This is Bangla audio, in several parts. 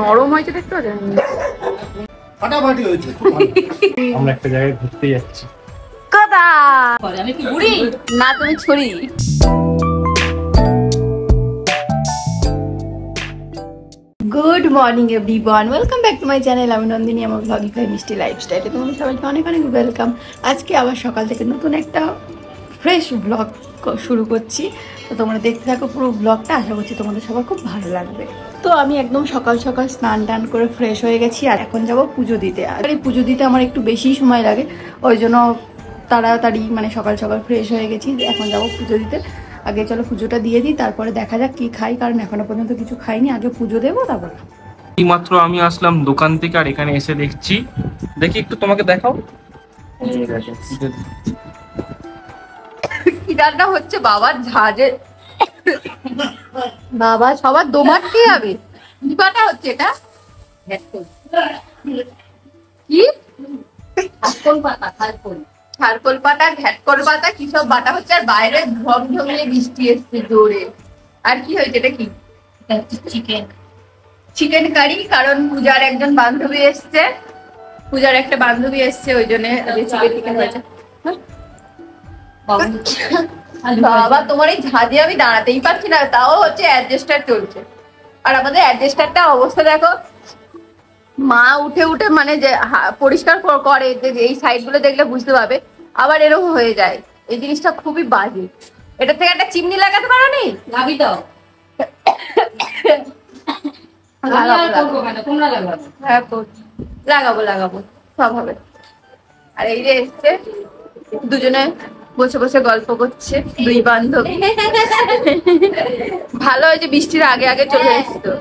নরম হয়েছে দেখতে ফাটাফাটি হয়েছে। আমরা একটা জায়গায় ঘুরতে যাচ্ছি। আমি কি বুড়ি না তুমি ছড়ি। Good morning everyone, welcome back to my channel. আমি নন্দিনী, আমার ব্লগিফাই মিষ্টি লাইফস্টাইলে তোমাদের সবাইকে অনেক অনেক ওয়েলকাম। আজকে আবার সকাল থেকে নতুন একটা ফ্রেশ ব্লগ শুরু করছি, তো তোমরা দেখতে থাকো পুরো ব্লগটা। আশা করছি তোমাদের সবার খুব ভালো লাগবে। তো আমি একদম সকাল সকাল স্নান টান করে ফ্রেশ হয়ে গেছি, আর এখন যাব পুজো দিতে। আর এই পুজো দিতে আমার একটু বেশি সময় লাগে, ওই জন্য তাড়াতাড়ি মানে সকাল সকাল ফ্রেশ হয়ে গেছি। এখন যাব পুজো দিতে। আগে চলো পুজোটা দিয়ে দিই, তারপরে দেখা যাক কি খাই, কারণ এখনো পর্যন্ত কিছু খাইনি। আগে পুজো দেবো তারপর। এইমাত্র আমি আসলাম দোকান থেকে, আর এখানে এসে দেখছি, দেখি একটু তোমাকে দেখাও। কি রান্না হচ্ছে বাবার ঝাঁঝে, বাবা সবার দোমাট কি হবে, কি বাটা হচ্ছে এটা? কি খারকোল পাতা, ঘ্যাটকল পাতা, কি সব বাটা হচ্ছে। আর বাইরে ঝমঝমিয়ে বৃষ্টি এসছে জোরে। আর কি হয়েছে এটা? কি চিকেন কারি, কারণ পূজার একজন বান্ধবী এসছে, পূজার একটা বান্ধবী এসছে, ওই জন্য চিকেন হয়েছে। বাবা তোমার এই ঝাঁঝে আমি দাঁড়াতেই পারছি না, তাও হচ্ছে অ্যাডজাস্টার চলছে। আর আমাদের অ্যাডজাস্টারটা অবস্থা দেখো, মা উঠে উঠে মানে যে পরিষ্কার করে, এই সাইড গুলো দেখলে বুঝতে পারবে, আবার এরকম হয়ে যায়। এই জিনিসটা খুবই বাজে। এটা থেকে একটা চিমনি লাগাতে পারো নি? লাগাবো লাগাবো সব হবে। আর এই যে এসছে, দুজনে বসে বসে গল্প করছে, দুই বান্ধবী। ভালো হয়েছে বৃষ্টির আগে আগে চলে এসছো,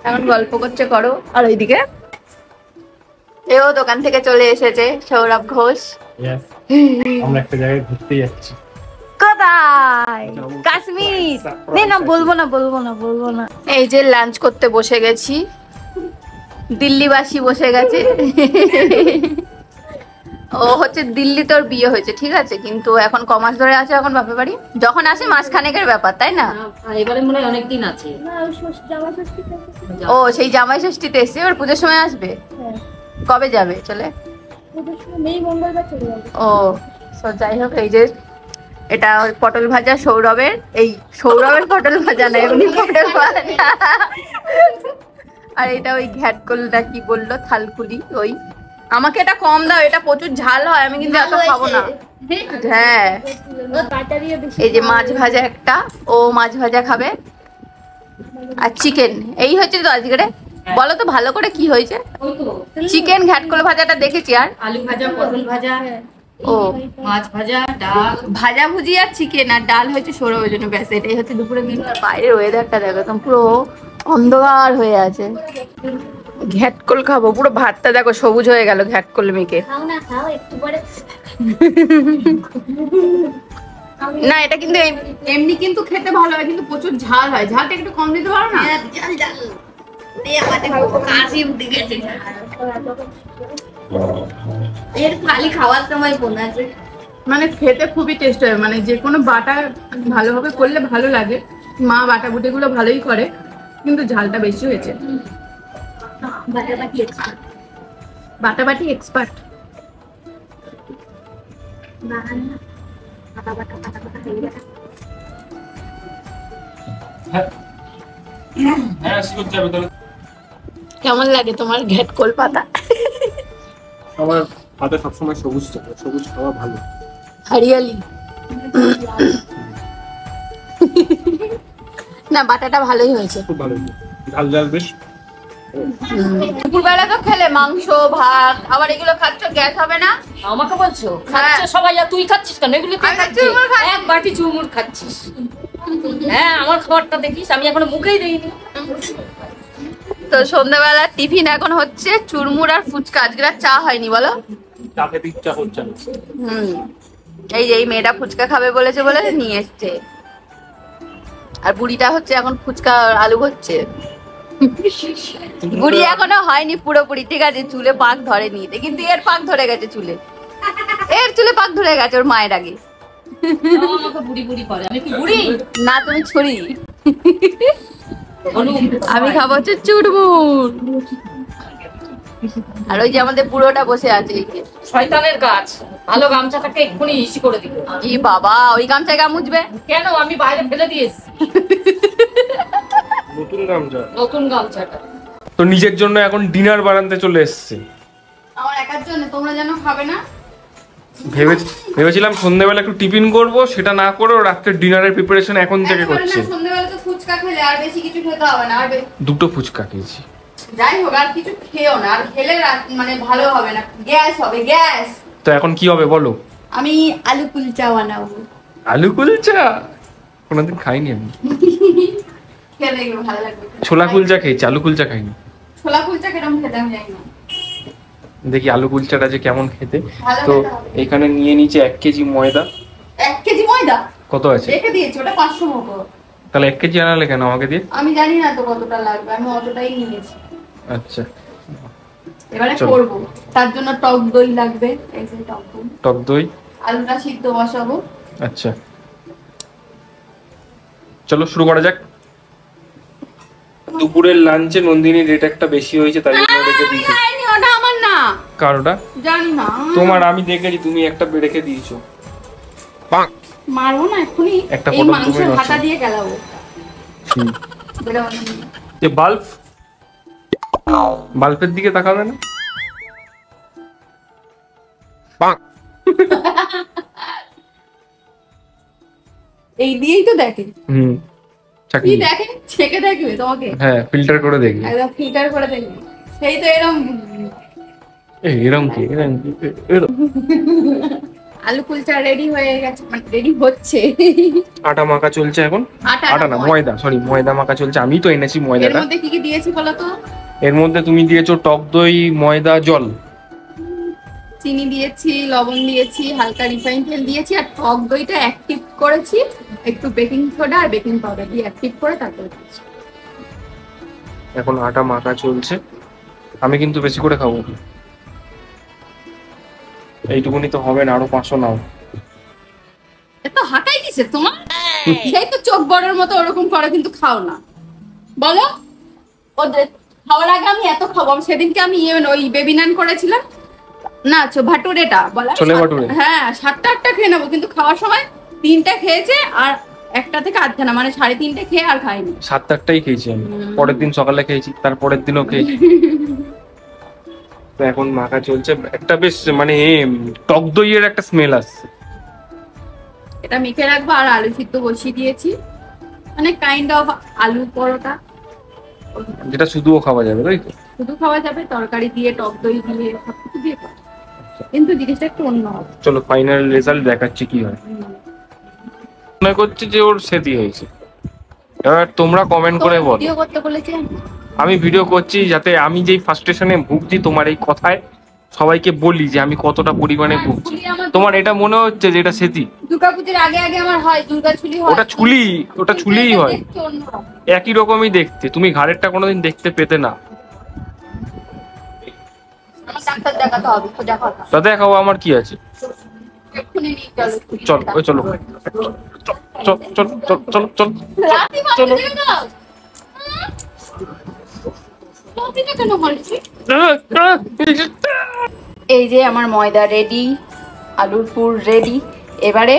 এখন গল্প করছে করো। আর ওইদিকে এও দোকান থেকে চলে এসেছে, সৌরভ ঘোষ। আমরা একটা জায়গায় ঘুরতে যাচ্ছি। কোথায়? কাশ্মীর। না বলবো না বলবো না বলবো না। এই যে লাঞ্চ করতে বসে গেছি, দিল্লিবাসী বসে গেছে। ও হচ্ছে দিল্লি, তোর বিয়ে হয়েছে ঠিক আছে, কিন্তু এখন কমাস ধরে আছে, এখন বাপের বাড়ি। যখন আসে মাসখানেকের ব্যাপার, তাই না? এবারে মনে হয় অনেকদিন আছে। ও সেই জামাই ষষ্ঠীতে এসছে, এবার পুজোর সময় আসবে। কবে যাবে চলে? ও যাই হোক, এই যে এটা পটল ভাজা সৌরভের, এই সৌরভের পটল ভাজা না, এমনি পটল ভাজা। আর এটা ওই ঘ্যাটকলটা কি বললো, থালকুলি। ওই আমাকে এটা কম দাও, এটা প্রচুর ঝাল হয়, আমি কিন্তু এত খাবো না। হ্যাঁ, এই যে মাছ ভাজা একটা, ও মাছ ভাজা খাবে। আর চিকেন, এই হচ্ছে তো আজকে। বলো তো ভালো করে কি হয়েছে? চিকেন, ঘ্যাটকল ভাজাটা দেখেছি, আর আলু ভাজা, পটল ভাজা, ও মাছ ভাজা, ডাল, ভাজা ভুজি আর চিকেন, আর ডাল হয়েছে সৌরভের জন্য। ব্যাস এটাই হচ্ছে দুপুরে মেনু। আর বাইরের ওয়েদারটা দেখো, একদম পুরো অন্ধকার হয়ে আছে। ঘ্যাটকল খাবো, পুরো ভাতটা দেখো সবুজ হয়ে গেল ঘ্যাটকল মেখে। না এটা কিন্তু এমনি কিন্তু খেতে ভালো হয়, কিন্তু প্রচুর ঝাল হয়। ঝালটা একটু কম দিতে পারো না? খাওয়ার সময় মানে খেতে খুবই টেস্ট হয়, মানে যে কোনো বাটা ভালোভাবে করলে ভালো লাগে। মা বাটা বুটি গুলো ভালোই করে, কিন্তু ঝালটা বেশি হয়েছে। বাটাবাটি এক্সপার্ট। কেমন লাগে তোমার ঘ্যাটকল পাতা? আমার হাতে সবসময় সবুজ থাকে, সবুজ খাওয়া ভালো। হরিয়ালি। না বাটাটা ভালোই হয়েছে, খুব ভালো, ঝাল ঝাল বেশ। দুপুরবেলা তো খেলে মাংস ভাত, আবার এগুলো খাচ্ছ, গ্যাস হবে না? আমাকে বলছো খাচ্ছ সবাই, আর তুই খাচ্ছিস কেন? এগুলো তুই খাচ্ছিস, এক বাটি চুমুর খাচ্ছিস। হ্যাঁ আমার খাবারটা দেখিস, আমি এখনো মুখেই দেইনি। তো সন্ধ্যাবেলা টিফিন এখন হচ্ছে চুরমুর আর ফুচকা। আজকে আর চা হয়নি বলো? চা খেতে ইচ্ছা করছে না। এই যে এই মেয়েটা ফুচকা খাবে বলেছে বলে নিয়ে এসছে। আর বুড়িটা হচ্ছে এখন ফুচকা আলু হচ্ছে। বুড়ি এখনো হয়নি পুরোপুরি, ঠিক আছে, চুলে পাক ধরেনি, কিন্তু এর পাক ধরে গেছে চুলে, এর চুলে পাক ধরে গেছে ওর মায়ের আগে। আমাকে বুড়ি বুড়ি করে, আমি কি বুড়ি? না তুমি ছড়ি, অনু, আমি খাবো হচ্ছে চুরমুর। আর ওই যে আমাদের বুড়োটা বসে আছে এই যে। শয়তানের গাছ, ভালো গামছাটাকে এক্ষুনি ইসি করে দিল। ই বাবা, ওই গামছায় গা মুছবে কেন? আমি বাইরে ফেলে দিয়েছি নতুন গামছা। নতুন গামছাটা। তো নিজের জন্য এখন ডিনার বানাতে চলে এসেছে। আমার একার জন্য, তোমরা যেন খাবে না। ভেবেছিলাম সন্ধ্যাবেলা একটু টিফিন করব, সেটা না করেও রাত্রের ডিনারের প্রিপারেশন এখন থেকে করছে। সন্ধ্যাবেলা তো ফুচকা খেলে আর বেশি কিছু খেতে হবে না, আর দুটো ফুচকা খেয়েছি। যাই হোক আর কিছু খেও না, আর খেলে মানে ভালো হবে না, গ্যাস হবে, গ্যাস। তো এখন কি হবে বলো? আমি আলু কুলচা বানাবো। আলু কুলচা কোনোদিন খাইনি আমি। খেলে দেখবে ভালো লাগবে। ছোলা কুলচা খেয়েছি, আলু কুলচা খাইনি। ছোলা কুলচা কেরম খেতে আমি জানি না। দেখি আলু কুলচাটা যে কেমন খেতে। ভালো তো খেতে হবে। এখানে নিয়ে নিচে 1 কেজি ময়দা। 1 কেজি ময়দা কত আছে? রেখে দিয়েছি, ওটা 500 মতো। তাহলে 1 কেজি আনালে কেন আমাকে দিয়ে? আমি জানি না তো কতটা লাগবে, আমি অতটাই নিয়েছি। আচ্ছা এবারে চলো। করব, তার জন্য টক দই লাগবে, এই যে টক দই। টক দই। আলুটা সিদ্ধ বসাবো। আচ্ছা চলো শুরু করা যাক। দুপুরের লাঞ্চে নন্দিনী রেট একটা বেশি হয়েছে, তাই জন্য রেখে দিয়েছি। জানি ওটা আমার না, কারোটা জানি না। তোমার, আমি দেখেছি তুমি একটা রেখে দিয়েছো। মারবো না এক্ষুনি, একটা এই পটল মাংস তুমি নষ্ট। হাতা দিয়ে গেলাবো। হুম। বেরো না। যে বাল্বের দিকে তাকাবে না। এই দিয়েই তো দেখে। হুম কি চাকরি। দেখে? ছেকে দেখবে তোমাকে, হ্যাঁ ফিল্টার করে দেখবে। একদম ফিল্টার করে দেখবে। সেই তো এরকম। এরম কি এরম কি এরম। আলু কুলচা রেডি হয়ে গেছে, মানে রেডি হচ্ছে। আটা মাখা চলছে এখন। আটা না ময়দা, সরি ময়দা মাখা চলছে। আমি তো এনেছি এর ময়দাটা। মধ্যে কি কি দিয়েছি বলো তো? এর মধ্যে তুমি দিয়েছো টক দই, ময়দা, জল। চিনি দিয়েছি, লবণ দিয়েছি, হালকা রিফাইন তেল দিয়েছি, আর টক দইটা অ্যাক্টিভ করেছি একটু বেকিং সোডা আর বেকিং পাউডার দিয়ে অ্যাক্টিভ করে তারপরে দিয়েছি। এখন আটা মাখা চলছে। আমি কিন্তু বেশি করে খাবো। এইটুকুনি তো হবে না, আরো 500 নাও। এত হাঁটাই কিসে তোমার? সেই তো চোখ বড়ের মতো ওরকম করে, কিন্তু খাও না বলো। ওদের খাওয়ার আগে আমি এত খাবো। সেদিনকে আমি ওই বেবি নান করেছিলাম না, ভাটুরেটা বলা, ছোলে ভাটুরে। হ্যাঁ 7টা-8টা খেয়ে নেবো, কিন্তু খাওয়ার সময় 3টা খেয়েছে, আর 1টা থেকে আধখানা, মানে 3.5 খেয়ে আর খাইনি। 7-8টাই খেয়েছি আমি। পরের দিন সকালে খেয়েছি, তারপরের দিনও খেয়েছি। তো এখন মাখা চলছে। একটা বেশ মানে টক দইয়ের একটা স্মেল আসছে। এটা মেখে রাখবো। আর আলু সিদ্ধ বসিয়ে দিয়েছি, মানে কাইন্ড অফ আলু পরোটা, যেটা শুধুও খাওয়া যাবে তাই তো? শুধু খাওয়া যাবে, তরকারি দিয়ে, টক দই দিয়ে, সবকিছু দিয়ে খাওয়া যাবে। কিন্তু জিনিসটা একটু অন্য হবে। চলো ফাইনাল রেজাল্ট দেখাচ্ছি কি হয়। মনে করছি যে ওর সেটি হয়েছে। এবার তোমরা কমেন্ট করে বলো। ভিডিও করতে বলেছি আমি ভিডিও করছি যাতে আমি যেই ফ্রাস্ট্রেশনে ভুগছি তোমার এই কথায় সবাইকে বলি যে আমি কতটা পরিমাণে ভুগছি। তোমার এটা মনে হচ্ছে যে এটা সেটি? দুর্গাপুজোর আগে আগে আমার হয় দুর্গা ছুলি হয়। ওটা ছুলিই হয়, দেখতে অন্যরকম। একই রকমই দেখতে। তুমি ঘাড়েরটা কোনোদিন দেখতে পেতে না। আমার ডাক্তার দেখাতে হবে, খোঁজা কথা। তা দেখাও, আমার কি আছে। এক্ষুনি নিয়ে চলো। চল ওই চলো চল চল চল চল চল রাতি বাজে চলো। দেখে নাও। রাতিটা কেন বলছি? এই যে আমার ময়দা রেডি, আলুর পুর রেডি। এবারে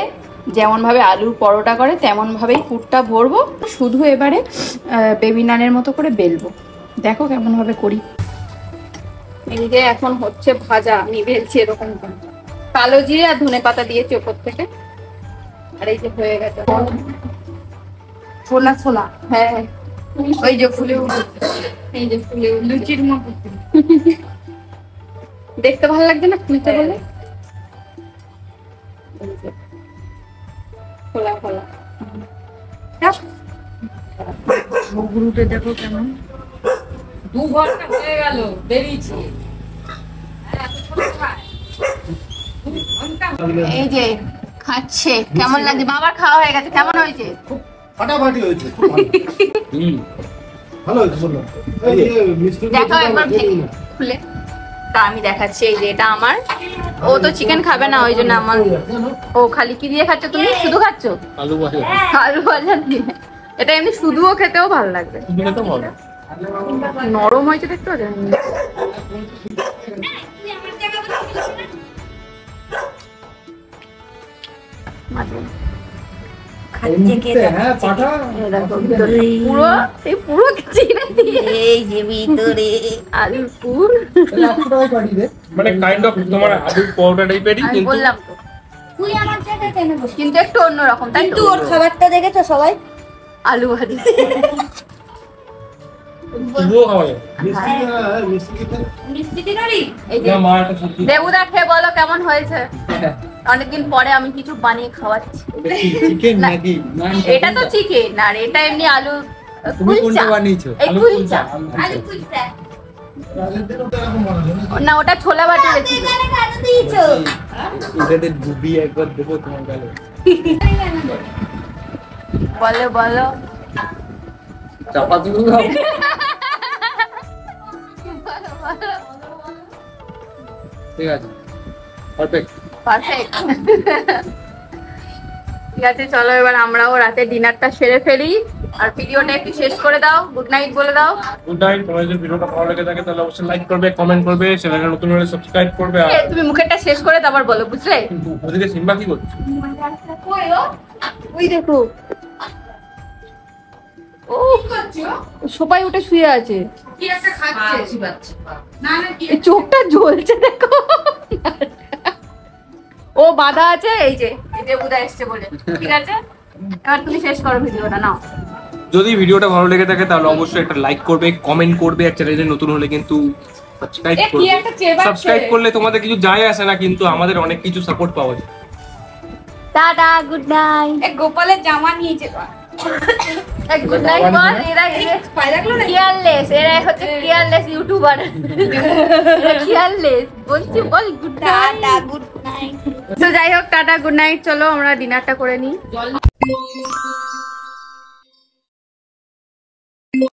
যেমন ভাবে আলুর পরোটা করে তেমন ভাবেই পুরটা ভরবো। শুধু এবারে বেবি নানের মতো করে বেলবো। দেখো কেমন ভাবে করি। এই যে এখন হচ্ছে ভাজা, আমি বেলছি এরকম করে। কালো জিরে আর ধনেপাতা দিয়েছি ওপর থেকে। আর এই যে হয়ে গেছে ছোলা ছোলা। হ্যাঁ ওই যে ফুলে উঠেছে, এই যে ফুলে লুচির মতো। দেখতে ভালো লাগছে না খুলতে বলে? খোলা খোলা গুরুটা দেখো কেমন। 2 ঘন্টা হয়ে গেল বেরিয়েছি। এই যে খাচ্ছে, কেমন লাগছে? বাবার খাওয়া হয়ে গেছে, কেমন হয়েছে? ফাটাফাটি হয়েছে, খুব ভালো। ভালো হয়েছে বললাম। এই যে মিষ্টি দেখো একবার খুলে। তা আমি দেখাচ্ছি, এই যে এটা আমার, ও তো চিকেন খাবে না ওই জন্য আমার, ও খালি কি দিয়ে খাচ্ছ তুমি? শুধু খাচ্ছ? আলু ভাজা আলু ভাজা দিয়ে। এটা এমনি শুধুও খেতেও ভালো লাগবে, শুধু খেতে ভালো। নরম হয়েছে দেখতে পাচ্ছ? হ্যাঁ পাঠা পুরো সেই পুরো চিকেন দিয়ে এই যে ভিতরে আলুর পুর। 100 টাকায় পাঠিয়ে দে। মানে কাইন্ড অফ তোমার আলু পরোটা টাইপেরই, আমি কিন্তু বললাম তো, তুই আমার জায়গায় কেন বসে? কিন্তু একটু অন্যরকম, তাই কিন্তু তো? ওর খাবারটা দেখেছো সবাই? আলু ভাজি। শুধুও খাওয়া যায়। মিষ্টি মিষ্টি খেতে মিষ্টি দিনারি? এই যে না, মা একটা সবজি দেবুদা খেয়ে বলো কেমন হয়েছে। অনেকদিন পরে আমি কিছু বানিয়ে খাওয়াচ্ছি। চিকেন না, নাকি এটা তো চিকেন আর এটা এমনি আলু তুমি কুলচা। কোনটা বানিয়েছো? এই কুলচা আলু কুলচা। না, ওটা ছোলা বাটি রেখেছি। এখানে কেন দিয়েছো? এটাতে ডুবি একবার দেবো তোমার গালে। বলো বলো। চাপা দিবো না। ঠিক আছে পারফেক্ট। পারফেক্ট। ঠিক আছে, চলো এবার আমরাও রাতে ডিনারটা সেরে ফেলি আর ভিডিওটা একটু শেষ করে দাও, গুড নাইট বলে দাও। Good night. তোমার যদি ভিডিওটা ভালো লেগে থাকে তাহলে অবশ্যই লাইক করবে, কমেন্ট করবে, চ্যানেলটা নতুন হলে সাবস্ক্রাইব করবে। আর তুমি মুখেরটা শেষ করে তারপর বলো, বুঝলে? ওদিকে সিম্বা কি করছে? কই ও? ওই দেখো, ও সবাই উঠে শুয়ে আছে, কি একটা খাচ্ছে না না কি এই চোখটা জ্বলছে দেখো। ও বাধা আছে, এই যে বুদা এসছে বলে। ঠিক আছে, এবার তুমি শেষ করো ভিডিওটা, নাও। যদি ভিডিওটা ভালো লেগে থাকে তাহলে অবশ্যই একটা লাইক করবে, কমেন্ট করবে, আর চ্যানেলে নতুন হলে কিন্তু সাবস্ক্রাইব এ, কি করবে। একটা চেবাচ্ছে। সাবস্ক্রাইব করলে তোমাদের কিছু যায় আসে না, কিন্তু আমাদের অনেক কিছু সাপোর্ট পাওয়া যায়। Tata, good night. এ গোপালের জামা নিয়েছে। গুড নাইট বল। এরা কেয়ারলেস, এরা হচ্ছে কেয়ারলেস ইউটিউবার। কেয়ারলেস বলছি, বল good night. Tata, good night. তো যাই হোক, টাটা, গুড নাইট। চলো আমরা ডিনারটা করে নিই।